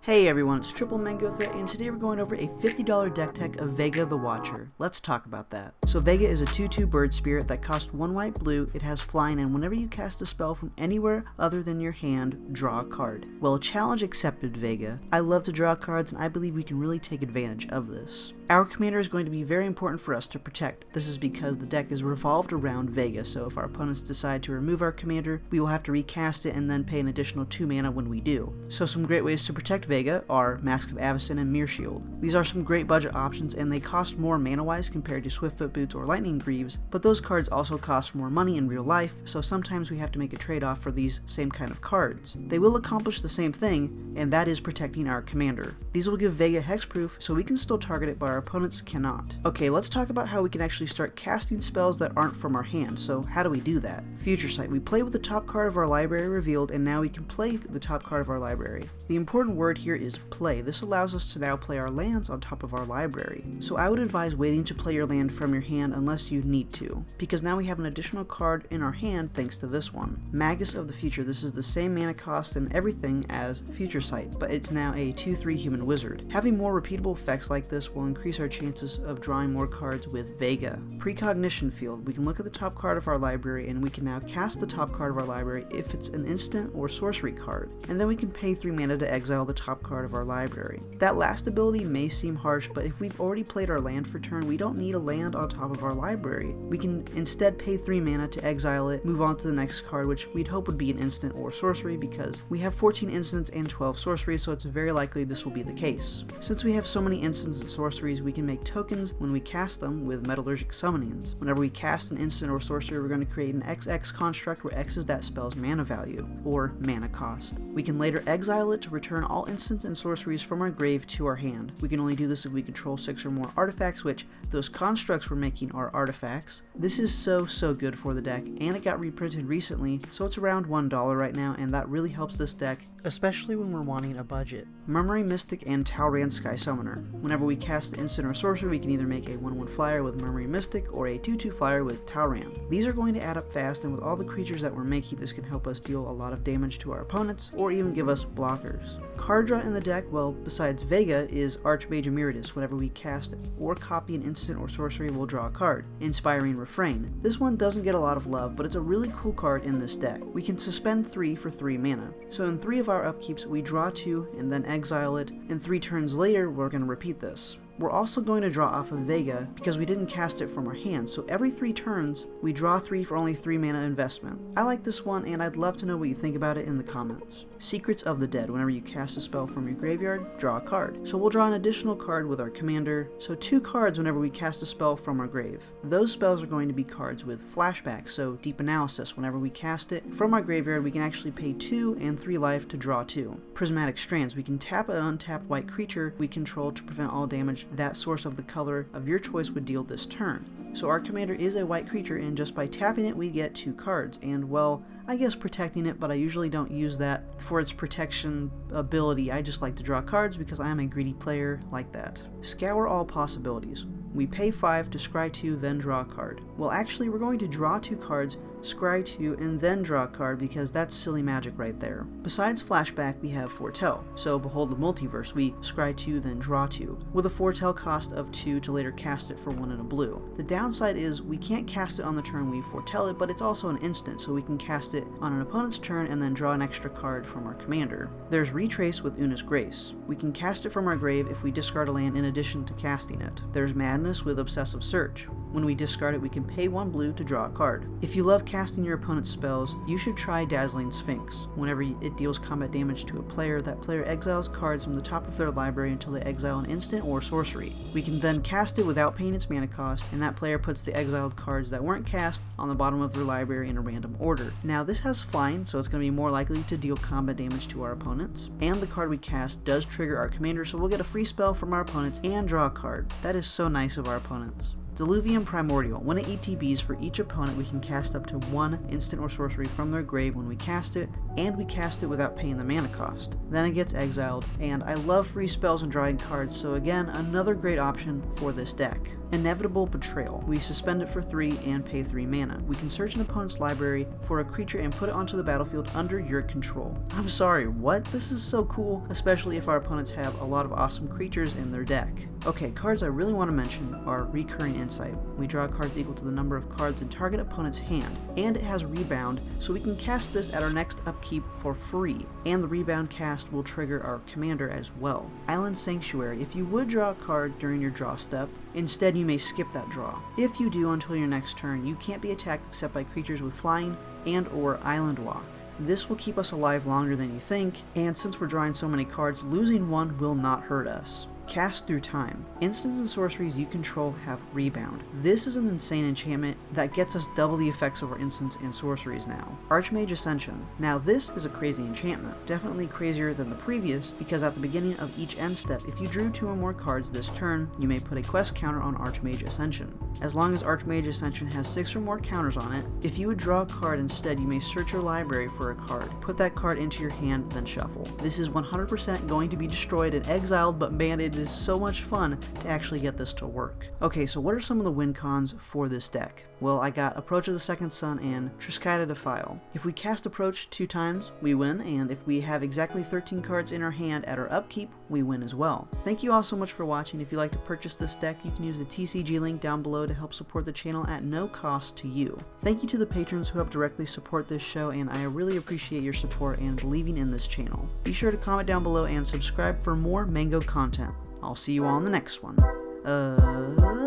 Hey everyone, it's Triple Mango Threat, and today we're going over a $50 deck tech of Vega the Watcher. Let's talk about that. So Vega is a 2/2 bird spirit that costs 1 white blue, it has flying, and whenever you cast a spell from anywhere other than your hand, draw a card. Well, challenge accepted, Vega. I love to draw cards, and I believe we can really take advantage of this. Our commander is going to be very important for us to protect. This is because the deck is revolved around Vega, so if our opponents decide to remove our commander, we will have to recast it and then pay an additional 2 mana when we do. So some great ways to protect Vega are Mask of Avacyn and Mirror Shield. These are some great budget options, and they cost more mana-wise compared to Swiftfoot Boots or Lightning Greaves, but those cards also cost more money in real life, so sometimes we have to make a trade-off for these same kind of cards. They will accomplish the same thing, and that is protecting our commander. These will give Vega hexproof, so we can still target it, but our opponents cannot. Okay, let's talk about how we can actually start casting spells that aren't from our hand. So how do we do that? Future Sight. We play with the top card of our library revealed, and now we can play the top card of our library. The important word here is play. This allows us to now play our lands on top of our library. So I would advise waiting to play your land from your hand unless you need to, because now we have an additional card in our hand thanks to this one. Magus of the Future. This is the same mana cost and everything as Future Sight, but it's now a 2/3 human wizard. Having more repeatable effects like this will increase our chances of drawing more cards with Vega. Precognition Field. We can look at the top card of our library, and we can now cast the top card of our library if it's an instant or sorcery card, and then we can pay 3 mana to exile the top card of our library. That last ability may seem harsh, but if we've already played our land for turn, we don't need a land on top of our library. We can instead pay 3 mana to exile it, move on to the next card, which we'd hope would be an instant or sorcery, because we have 14 instants and 12 sorceries, so it's very likely this will be the case. Since we have so many instants and sorceries, we can make tokens when we cast them with metallurgic summonings. Whenever we cast an instant or sorcery, we're going to create an XX construct where X is that spell's mana value, or mana cost. We can later exile it to return all instants and sorceries from our grave to our hand. We can only do this if we control 6 or more artifacts, which those constructs we're making are artifacts. This is so good for the deck, and it got reprinted recently, so it's around $1 right now, and that really helps this deck, especially when we're wanting a budget. Murmuring Mystic and Talrand Sky Summoner. Whenever we cast an instant or sorcery, we can either make a 1/1 flyer with Murmuring Mystic or a 2/2 flyer with Talrand. These are going to add up fast, and with all the creatures that we're making, this can help us deal a lot of damage to our opponents, or even give us blockers. Card draw in the deck, well, besides Vega, is Archmage Emeritus. Whenever we cast or copy an instant or sorcery, we'll draw a card. Inspiring Refrain. This one doesn't get a lot of love, but it's a really cool card in this deck. We can suspend 3 for 3 mana. So in 3 of our upkeeps, we draw 2 and then exile it, and 3 turns later, we're going to repeat this. We're also going to draw off of Vega because we didn't cast it from our hand, so every 3 turns, we draw 3 for only 3 mana investment. I like this one, and I'd love to know what you think about it in the comments. Secrets of the Dead. Whenever you cast a spell from your graveyard, draw a card. So we'll draw an additional card with our commander, so 2 cards whenever we cast a spell from our grave. Those spells are going to be cards with flashback, so Deep Analysis. Whenever we cast it from our graveyard, we can actually pay 2 and 3 life to draw 2. Prismatic Strands. We can tap an untapped white creature we control to prevent all damage that source of the color of your choice would deal this turn. So our commander is a white creature, and just by tapping it we get 2 cards, and well, I guess protecting it, but I usually don't use that for its protection ability. I just like to draw cards because I am a greedy player like that. Scour all possibilities. We pay 5 to scry 2, then draw a card. Well, actually, we're going to draw 2 cards, scry 2, and then draw a card because that's silly magic right there. Besides flashback, we have foretell. So Behold the Multiverse, we scry 2, then draw 2, with a foretell cost of 2 to later cast it for 1 in a blue. The downside is we can't cast it on the turn we foretell it, but it's also an instant, so we can cast it on an opponent's turn and then draw an extra card from our commander. There's Retrace with Una's Grace. We can cast it from our grave if we discard a land in addition to casting it. There's Madness with Obsessive Search. When we discard it, we can pay 1 blue to draw a card. If you love casting your opponent's spells, you should try Dazzling Sphinx. Whenever it deals combat damage to a player, that player exiles cards from the top of their library until they exile an instant or sorcery. We can then cast it without paying its mana cost, and that player puts the exiled cards that weren't cast on the bottom of their library in a random order. Now this has flying, so it's going to be more likely to deal combat damage to our opponents, and the card we cast does trigger our commander, so we'll get a free spell from our opponents and draw a card. That is so nice of our opponents. Diluvian Primordial. When it ETBs for each opponent, we can cast up to 1 instant or sorcery from their grave when we cast it, and we cast it without paying the mana cost. Then it gets exiled, and I love free spells and drawing cards, so again, another great option for this deck. Inevitable Betrayal. We suspend it for 3 and pay 3 mana. We can search an opponent's library for a creature and put it onto the battlefield under your control. I'm sorry, what? This is so cool, especially if our opponents have a lot of awesome creatures in their deck. Okay, cards I really want to mention are Recurring Insight. We draw cards equal to the number of cards in target opponent's hand, and it has Rebound, so we can cast this at our next upkeep for free, and the Rebound cast will trigger our commander as well. Island Sanctuary. If you would draw a card during your draw step, instead you may skip that draw. If you do until your next turn, you can't be attacked except by creatures with flying and or island walk. This will keep us alive longer than you think, and since we're drawing so many cards, losing one will not hurt us. Cast Through Time. Instants and sorceries you control have Rebound. This is an insane enchantment that gets us double the effects of our instants and sorceries now. Archmage Ascension. Now this is a crazy enchantment. Definitely crazier than the previous, because at the beginning of each end step, if you drew 2 or more cards this turn, you may put a quest counter on Archmage Ascension. As long as Archmage Ascension has 6 or more counters on it, if you would draw a card instead, you may search your library for a card, put that card into your hand, then shuffle. This is 100% going to be destroyed and exiled, but man, it is so much fun to actually get this to work. Okay, so what are some of the win cons for this deck? Well, I got Approach of the Second Sun and Triskida Defile. If we cast Approach 2 times, we win, and if we have exactly 13 cards in our hand at our upkeep, we win as well. Thank you all so much for watching. If you'd like to purchase this deck, you can use the TCG link down below to help support the channel at no cost to you. Thank you to the patrons who help directly support this show, and I really appreciate your support and believing in this channel. Be sure to comment down below and subscribe for more Mango content. I'll see you all in the next one.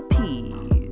Peace.